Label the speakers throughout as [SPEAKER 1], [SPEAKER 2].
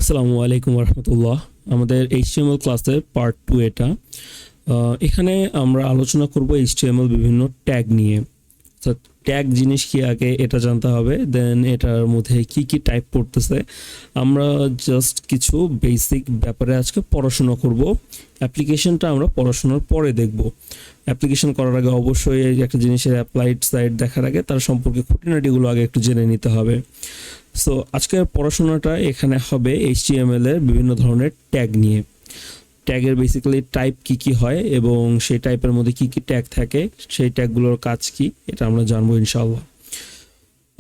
[SPEAKER 1] আসসালামু আলাইকুম রহমতুল্লাহ। আমাদের এইচটিএমএল ক্লাসের পার্ট 2 এটা। এখানে আমরা আলোচনা করব এইচটিএমএল বিভিন্ন ট্যাগ নিয়ে। তো ট্যাগ জিনিস কি আগে এটা জানতে হবে, দেন এটার মধ্যে কি কি টাইপ পড়তেছে আমরা জাস্ট কিছু বেসিক ব্যাপারে আজকে পড়াশোনা করব। অ্যাপ্লিকেশনটা আমরা পড়াশোনার পরে দেখব। অ্যাপ্লিকেশন করার আগে অবশ্যই একটা জিনিসের অ্যাপ্লাইড সাইড দেখার আগে তার সম্পর্কে খুঁটিনাটিগুলো আগে একটু জেনে নিতে হবে। সো আজকের পড়াশোনাটা এখানে হবে এইচটিএমএল এর বিভিন্ন ধরনের ট্যাগ নিয়ে। ট্যাগের বেসিক্যালি টাইপ কি কি হয় এবং সেই টাইপের মধ্যে কি কি ট্যাগ থাকে, সেই ট্যাগগুলোর কাজ কি, এটা আমরা জানবো ইনশাআল্লাহ।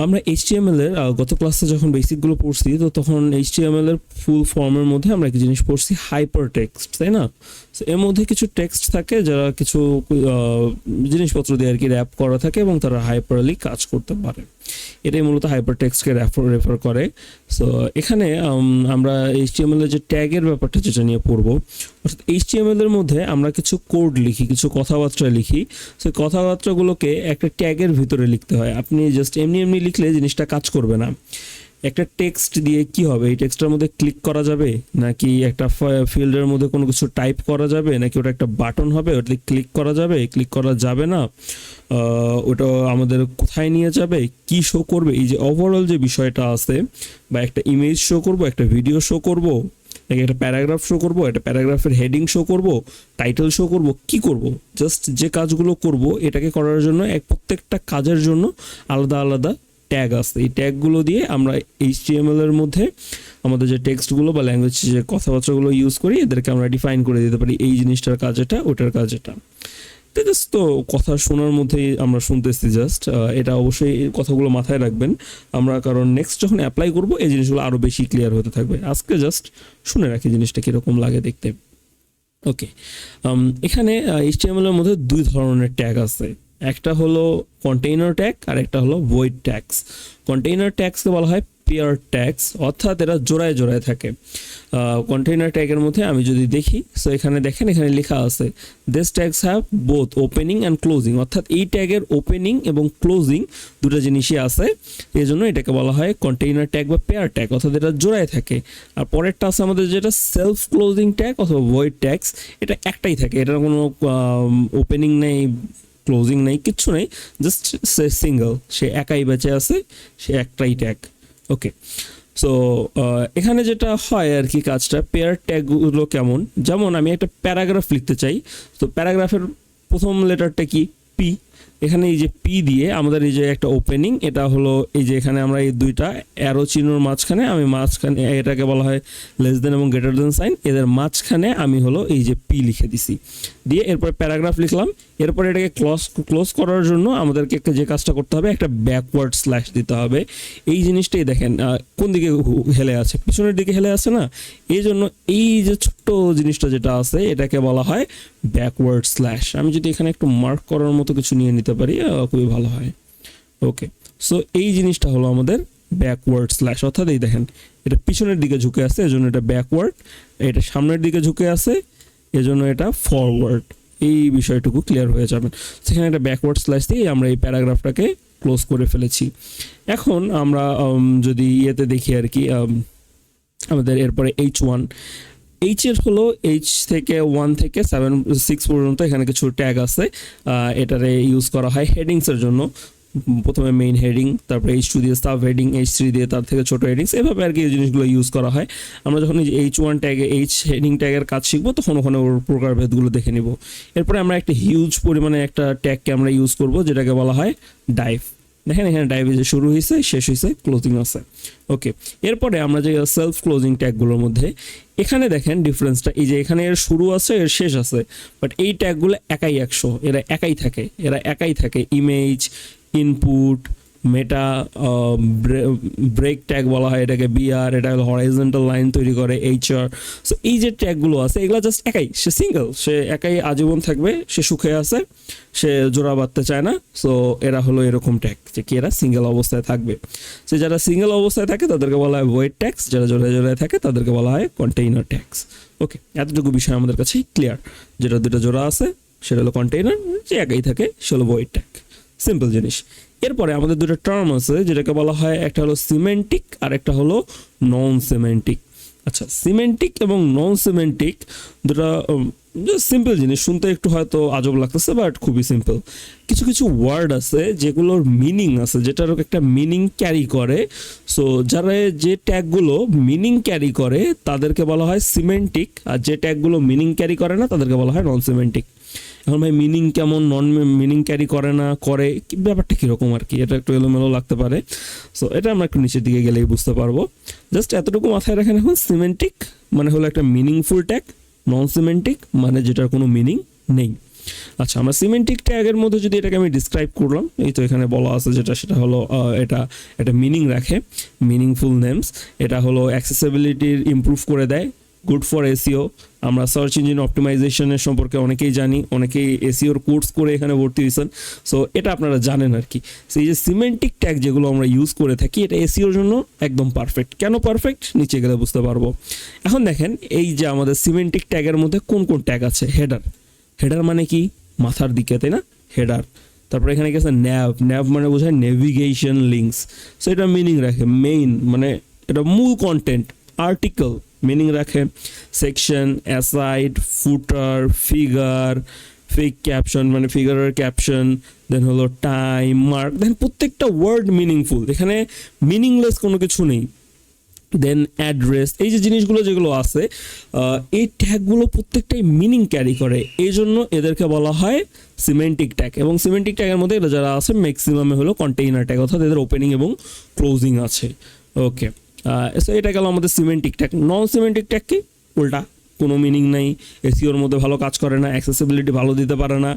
[SPEAKER 1] আমরা এইচটিএমএল এর গত ক্লাসে যখন বেসিকগুলো পড়ছি, তো তখন এইচটিএমএল এর ফুল ফর্মের মধ্যে আমরা একটা জিনিস পড়ছি, হাইপার টেক্সট, তাই না? সো এর মধ্যে কিছু টেক্সট থাকে যারা কিছু জিনিসপত্র দিয়ে আর কি র্যাপ করা থাকে এবং তারা হাইপারলি কাজ করতে পারে। এটাই মূলত হাইপার টেক্সটকে রেফার করে। সো এখানে আমরা এইচটিএমএল এর যে ট্যাগের ব্যাপারটা যেটা নিয়ে পড়বো, অর্থাৎ এইচটিএমএল এর মধ্যে আমরা কিছু কোড লিখি, কিছু কথাবার্তা লিখি। সেই কথাবার্তাগুলোকে একটা ট্যাগের ভিতরে লিখতে হয়। আপনি জাস্ট এমনি এমনি লিখলে জিনিসটা কাজ করবে না। একটা টেক্সট দিয়ে কি হবে, এই টেক্সটের মধ্যে ক্লিক করা যাবে, নাকি একটা ফিল্ডের মধ্যে কোনো কিছু টাইপ করা যাবে, নাকি ওটা একটা বাটন হবে ওটা ক্লিক করা যাবে, ক্লিক করা যাবে না, ওটা আমাদের কোথায় নিয়ে যাবে, কি শো করবে, এই যে ওভারঅল যে বিষয়টা আছে, বা একটা ইমেজ শো করব, একটা ভিডিও শো করব, একটা প্যারাগ্রাফ শো করব, একটা প্যারাগ্রাফের হেডিং শো করব, টাইটেল শো করব, কি করব, জাস্ট যে কাজগুলো করব এটাকে করার জন্য প্রত্যেকটা কাজের জন্য আলাদা আলাদা ট্যাগ আছে। এই ট্যাগগুলো দিয়ে আমরা এইচটিএমএল এর মধ্যে আমাদের যে টেক্সটগুলো বা ল্যাঙ্গুয়েজ যে কথাবার্তাগুলো ইউজ করি এদেরকে আমরা ডিফাইন করে দিতে পারি, এই জিনিসটার কাজ এটা, ওটার কাজ এটা। জাস্ট তো কথা শোনার মধ্যেই আমরা শুনতেছি জাস্ট, এটা অবশ্যই এই কথাগুলো মাথায় রাখবেন আমরা, কারণ নেক্সট যখন অ্যাপ্লাই করব এই জিনিসগুলো আরও বেশি ক্লিয়ার হতে থাকবে। আজকে জাস্ট শুনে রাখি জিনিসটা কীরকম লাগে দেখতে। ওকে, এখানে এইচটিএমএল এর মধ্যে দুই ধরনের ট্যাগ আছে। একটা হলো কন্টেইনার ট্যাগ আর একটা হলো ভয়েড ট্যাগস। কন্টেইনার ট্যাগসকে বলা হয় পেয়ার ট্যাগস, অর্থাৎ এরা জোড়ায় জোড়ায় থাকে। কন্টেইনার ট্যাগের মধ্যে আমি যদি দেখি, সো এখানে দেখেন এখানে লেখা আছে this tags have both opening and closing, অর্থাৎ এই ট্যাগের ওপেনিং এবং ক্লোজিং দুটো জিনিসই আছে, এই জন্য এটাকে বলা হয় কন্টেইনার ট্যাগ বা পেয়ার ট্যাগ, অর্থাৎ এটা জোড়ায় থাকে। আর পরেরটা আছে আমাদের যেটা সেলফ ক্লোজিং ট্যাগ অথবা ভয়েড ট্যাগস, এটা একটাই থাকে, এটার কোনো ওপেনিং নেই, ক্লোজিং নেই, কিচ্ছু নেই, জাস্ট সে সিঙ্গল, সে একাই বেঁচে আছে, সে একটাই ট্যাগ। ওকে, সো এখানে যেটা হয় আর কি কাজটা, পেয়ার ট্যাগগুলো কেমন, যেমন আমি একটা প্যারাগ্রাফ লিখতে চাই, তো প্যারাগ্রাফের প্রথম লেটারটা কি, পি। এখানে এই যে পি দিয়ে আমাদের এই যে একটা ওপেনিং, এটা হলো এই যে এখানে আমরা এই দুইটা অ্যারো চিহ্নর মাঝখানে, আমি মাঝখানে এটাকে বলা হয় লেস দেন এবং গ্রেটার দেন সাইন, এদের মাঝখানে আমি হলো এই যে পি লিখে দিছি, দিয়ে এরপর প্যারাগ্রাফ লিখলাম। এরপর এটাকে ক্লোজ করার জন্য আমাদেরকে যে কাজটা করতে হবে, একটা ব্যাকওয়ার্ড স্ল্যাশ দিতে হবে। এই জিনিসটাই দেখেন কোন দিকে হেলে আছে, পিছনের দিকে হেলে আছে না, এই জন্য এই যে ছোট্ট জিনিসটা যেটা আছে এটাকে বলা হয় ব্যাকওয়ার্ড স্ল্যাশ। আমি যদি এখানে একটু মার্ক করার মতো কিছু নিয়ে নিতে পারি খুবই ভালো হয়। ওকে, সো এই জিনিসটা হলো আমাদের ব্যাকওয়ার্ড স্ল্যাশ, অর্থাৎ এই দেখেন এটা পিছনের দিকে ঝুঁকে আছে এজন্য এটা ব্যাকওয়ার্ড, এটা সামনের দিকে ঝুঁকে আছে এজন্য এটা ফরওয়ার্ড। এই বিষয়টুকু ক্লিয়ার হয়ে যাবে। সেখানে একটা ব্যাকওয়ার্ড স্ল্যাশ দিয়ে আমরা এই প্যারাগ্রাফটাকে ক্লোজ করে ফেলেছি। এখন আমরা যদি ইয়েতে দেখি আর কি, আমাদের এরপরে H1, এইচের হলো এইচ থেকে 1 থেকে 6 পর্যন্ত এখানে কিছু ট্যাগ আছে। এটারে ইউজ করা হয় হেডিংসের জন্য। প্রথমে মেইন হেডিং, তারপরে H2 দিয়ে সাব হেডিং, H3 দিয়ে তার থেকে ছোট হেডিংস, এভাবে আর কি এই জিনিসগুলো ইউজ করা হয়। আমরা যখন এই H1 ট্যাগে এইচ হেডিং ট্যাগের কাজ শিখবো তখন ওখানে ওর প্রকারভেদগুলো দেখে নিব। এরপরে আমরা একটা হিউজ পরিমাণে একটা ট্যাগকে আমরা ইউজ করব যেটাকে বলা হয় ডাইভ। দেখেন এখানে ডাইভ যে শুরু হয়েছে, শেষ হয়েছে, ক্লোজিং আছে। ওকে, এরপরে আমরা যে সেলফ ক্লোজিং ট্যাগগুলোর মধ্যে এখানে দেখেন ডিফারেন্সটা, এই যে এখানে এর শুরু আছে এর শেষ আছে, বাট এই ট্যাগগুলো একাই 100, এরা একাই থাকে। ইমেজ, ইনপুট, মেটা, ব্রেক ট্যাগ বলা হয় এটাকে, বিআর, এটা হলো হরাইজন্টাল লাইন তৈরি করে, এইচআর। সো এই যে ট্যাগগুলো আছে এগুলো জাস্ট একাই, সে সিঙ্গেল, সে একাই আজীবন থাকবে, সে সুখে আছে, সে জোড়া বাঁধতে চায় না। সো এরা হলো এরকম ট্যাগ যে কি এরা সিঙ্গেল অবস্থায় থাকবে। সে যারা সিঙ্গেল অবস্থায় থাকে তাদেরকে বলা হয় ভয়েড ট্যাগস, যারা জোড়ায় থাকে তাদেরকে বলা হয় কন্টেইনার ট্যাগস। ওকে, এতটুকু বিষয় আমাদের কাছে ক্লিয়ার। যেটা দুটো জোড়া আছে সেটা হলো কন্টেইনার, যে একাই থাকে সে হলো ভয়েড ট্যাগ, সিম্পল জিনিস। এরপরে আমাদের দুটো টার্ম আছে যেটাকে বলা হয়, একটা হলো সিমেন্টিক আর একটা হলো নন সিমেন্টিক। আচ্ছা, সিমেন্টিক এবং নন সিমেন্টিক দুটা সিম্পল জিনিস, শুনতে একটু হয়তো আজব লাগতেছে বাট খুবই সিম্পল। কিছু কিছু ওয়ার্ড আছে যেগুলোর মিনিং আছে, যেটার একটা মিনিং ক্যারি করে। সো যারা যে ট্যাগগুলো মিনিং ক্যারি করে তাদেরকে বলা হয় সিমেন্টিক, আর যে ট্যাগগুলো মিনিং ক্যারি করে না তাদেরকে বলা হয় নন সিমেন্টিক। এখন ভাই মিনিং কেমন, নন মিনিং ক্যারি করে না করে, ব্যাপারটা কীরকম আর কি, এটা একটু এলোমেলো লাগতে পারে। সো এটা আমরা একটু নিচের দিকে গেলেই বুঝতে পারবো। জাস্ট এতটুকু মাথায় রাখেন, এখন সিমেন্টিক মানে হলো একটা মিনিংফুল ট্যাগ, নন সিমেন্টিক মানে যেটার কোনো মিনিং নেই। আচ্ছা, আমরা সিমেন্টিক ট্যাগের মধ্যে যদি এটাকে আমি ডিসক্রাইব করলাম, এই তো এখানে বলা আছে যেটা, সেটা হলো এটা একটা মিনিং রাখে, মিনিংফুল নেমস। এটা হলো অ্যাক্সেসিবিলিটির ইমপ্রুভ করে দেয়, গুড ফর এসিও। আমরা সার্চ ইঞ্জিন অপটিমাইজেশনের সম্পর্কে অনেকেই জানি, অনেকেই এসিওর কোর্স করে এখানে ভর্তি হয়েছেন। সো এটা আপনারা জানেন আর কি। সো এই যে সিমেন্টিক ট্যাগ যেগুলো আমরা ইউজ করে থাকি, এটা এসিওর জন্য একদম পারফেক্ট। কেন পারফেক্ট, নিচে গেলে বুঝতে পারবো। এখন দেখেন এই যে আমাদের সিমেন্টিক ট্যাগের মধ্যে কোন কোন ট্যাগ আছে। হেডার, হেডার মানে কি, মাথার দিকে, তাই না, হেডার। তারপরে এখানে গেছে ন্যাভ, ন্যাভ মানে বোঝায় নেভিগেশন লিঙ্কস। সো এটা মিনিং রাখে, মেইন মানে এটা মূল কন্টেন্ট। আর্টিকেল মিনিং রাখে, সেকশন, অ্যাসাইড, ফুটার, ফিগার, ফিগ ক্যাপশন মানে ফিগারের ক্যাপশন, দেন হলো টাইম, মার্ক, দেন প্রত্যেকটা ওয়ার্ড মিনিংফুল, এখানে মিনিংলেস কোনো কিছু নেই। দেন অ্যাড্রেস, এই যে জিনিসগুলো যেগুলো আছে, এই ট্যাগগুলো প্রত্যেকটাই মিনিং ক্যারি করে, এই জন্য এদেরকে বলা হয় সিমেন্টিক ট্যাগ। এবং সিমেন্টিক ট্যাগের মধ্যে এটা যারা আছে ম্যাক্সিমামে হলো কন্টেইনার ট্যাগ, অর্থাৎ এদের ওপেনিং এবং ক্লোজিং আছে। ওকে, সো এটা গেল আমাদের সিমেন্টিক ট্যাগ। নন সিমেন্টিক ট্যাগ কি, উল্টা, কোনো মিনিং নাই, এসিওর মধ্যে ভালো কাজ করে না, অ্যাক্সেসিবিলিটি ভালো দিতে পারে না,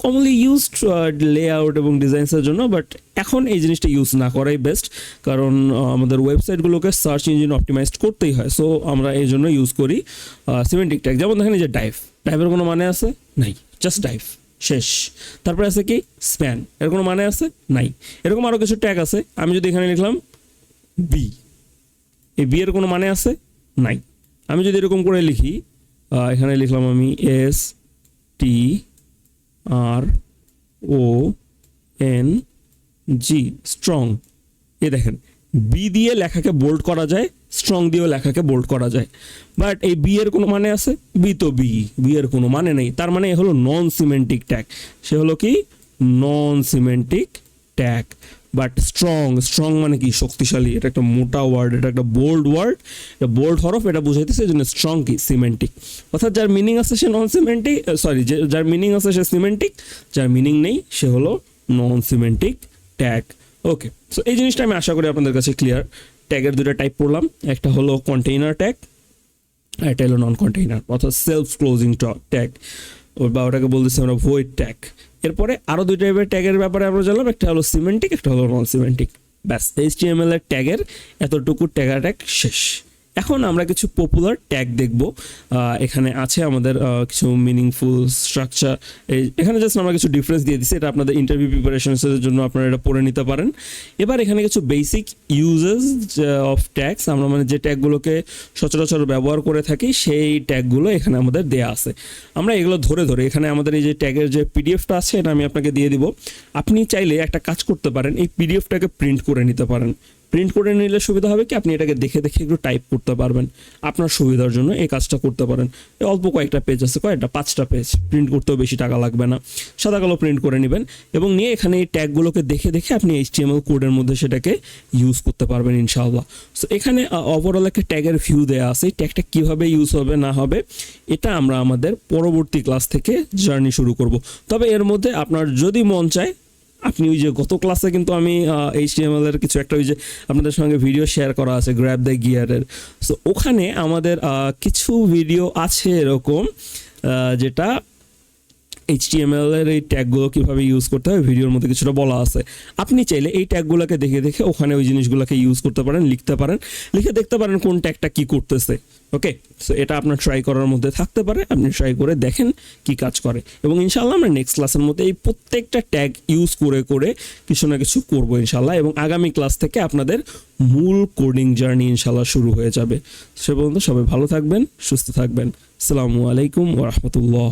[SPEAKER 1] কমনলি ইউজড লেআউট এবং ডিজাইন্সের জন্য। বাট এখন এই জিনিসটা ইউজ না করাই বেস্ট, কারণ আমাদের ওয়েবসাইটগুলোকে সার্চ ইঞ্জিন অপটিমাইজড করতেই হয়। সো আমরা এই জন্য ইউজ করি সিমেন্টিক ট্যাগ। যেমন দেখেন এই যে ডাইভ, ডাইভের কোনো মানে আছে নাই, জাস্ট ডাইভ, শেষ। তারপরে আছে কি স্প্যান, এর কোনো মানে আছে নাই। এরকম আরও কিছু ট্যাগ আছে, আমি যদি এখানে লিখলাম বি, এই বি এর কোনো মানে আছে নাই। আমি যদি এরকম করে লিখি, এখানে লিখলাম আমি এস টি আর ও এন জি, স্ট্রং। এ দেখেন, বি দিয়ে লেখাকে বোল্ড করা যায়, স্ট্রং দিয়েও লেখাকে বোল্ড করা যায়। বাট এই বি এর কোনো মানে আছে, বি তো বি, বি এর কোনো মানে নেই। তার মানে এ হলো নন সিমেন্টিক ট্যাগ, সে হলো কি non semantic tag. But strong, strong মানে কি শক্তিশালী, এটা একটা মোটা ওয়ার্ড, এটা একটা বোল্ড ওয়ার্ড, এটা বোল্ড হরফ, এটা বুঝাইতেছে এই জন্য স্ট্রং কি সিমেন্টিক। অর্থাৎ যার মিনিং আছে সে নন সিমেন্টিক, সরি, যার মিনিং আছে সে সিমেন্টিক, যার মিনিং নেই সে হলো নন সিমেন্টিক ট্যাগ। ওকে, সো এই জিনিসটা আমি আশা করি আপনাদের কাছে ক্লিয়ার। ট্যাগের দুটো টাইপ পড়লাম, একটা হলো কন্টেইনার ট্যাগ, এটা হলো নন কন্টেইনার অর্থাৎ সেলফ ক্লোজিং ট্যাগ, বা ওটাকে বলতেছি আমরা ভয়েড ট্যাগ। এরপরে আরও দুই টাইপের ট্যাগের ব্যাপারে আমরা জানলাম, একটা হলো সিমেন্টিক, একটা হলো নন সিমেন্টিক। ব্যাস, HTML এর ট্যাগের এতটুকু ট্যাগ শেষ। এখন আমরা কিছু পপুলার ট্যাগ দেখব। এখানে আছে আমাদের কিছু মিনিংফুল স্ট্রাকচার, এখানে জাস্ট আমরা কিছু ডিফারেন্স দিয়ে দিচ্ছি, এটা আপনাদের ইন্টারভিউ প্রিপারেশনসের জন্য আপনারা এটা পড়ে নিতে পারেন। এবার এখানে কিছু বেসিক ইউজেস অফ ট্যাগস, আমরা মানে যে ট্যাগগুলোকে সচরাচর ব্যবহার করে থাকি সেই ট্যাগগুলো এখানে আমাদের দেয়া আছে। আমরা এগুলো ধরে ধরে এখানে আমাদের এই যে ট্যাগের যে পিডিএফটা আছে এটা আমি আপনাকে দিয়ে দিব। আপনি চাইলে একটা কাজ করতে পারেন, এই পিডিএফটাকে প্রিন্ট করে নিতে পারেন। প্রিন্ট করে নিলে সুবিধা হবে কি, আপনি এটাকে দেখে দেখে একটু টাইপ করতে পারবেন, আপনার সুবিধার জন্য এই কাজটা করতে পারেন। অল্প কয়েকটা পেজ আছে, কয়েকটা 5টা পেজ, প্রিন্ট করতেও বেশি টাকা লাগবে না, সাদা কালো প্রিন্ট করে নেবেন এবং নিয়ে এখানে এই ট্যাগগুলোকে দেখে দেখে আপনি HTML কোডের মধ্যে সেটাকে ইউজ করতে পারবেন ইনশাআল্লাহ। সো এখানে ওভারঅল একটা ট্যাগের ভিউ দেওয়া আছে, এই ট্যাগটা কীভাবে ইউজ হবে না হবে এটা আমরা আমাদের পরবর্তী ক্লাস থেকে জার্নি শুরু করব। তবে এর মধ্যে আপনার যদি মন চায়, আপনি ওই যে গত ক্লাসে কিন্তু আমি HTML এর কিছু একটা ওই যে আপনাদের সঙ্গে ভিডিও শেয়ার করা আছে গ্র্যাব দ্য গিয়ারের, সো ওখানে আমাদের কিছু ভিডিও আছে এরকম যেটা HTML এর এই ট্যাগগুলো কীভাবে ইউজ করতে হয় ভিডিওর মধ্যে কিছুটা বলা আছে। আপনি চাইলে এই ট্যাগগুলোকে দেখে দেখে ওখানে ওই জিনিসগুলোকে ইউজ করতে পারেন, লিখতে পারেন, লিখে দেখতে পারেন কোন ট্যাগটা কী করতেছে। ওকে, সো এটা আপনার ট্রাই করার মধ্যে থাকতে পারে, আপনি ট্রাই করে দেখেন কি কাজ করে এবং ইনশাআল্লাহ আমরা নেক্সট ক্লাসের মধ্যে এই প্রত্যেকটা ট্যাগ ইউজ করে করে কিছু না কিছু করবো ইনশাআল্লাহ, এবং আগামী ক্লাস থেকে আপনাদের মূল কোডিং জার্নি ইনশাআল্লাহ শুরু হয়ে যাবে। সে পর্যন্ত সবাই ভালো থাকবেন, সুস্থ থাকবেন। আসসালামু আলাইকুম ওয়া রাহমাতুল্লাহ।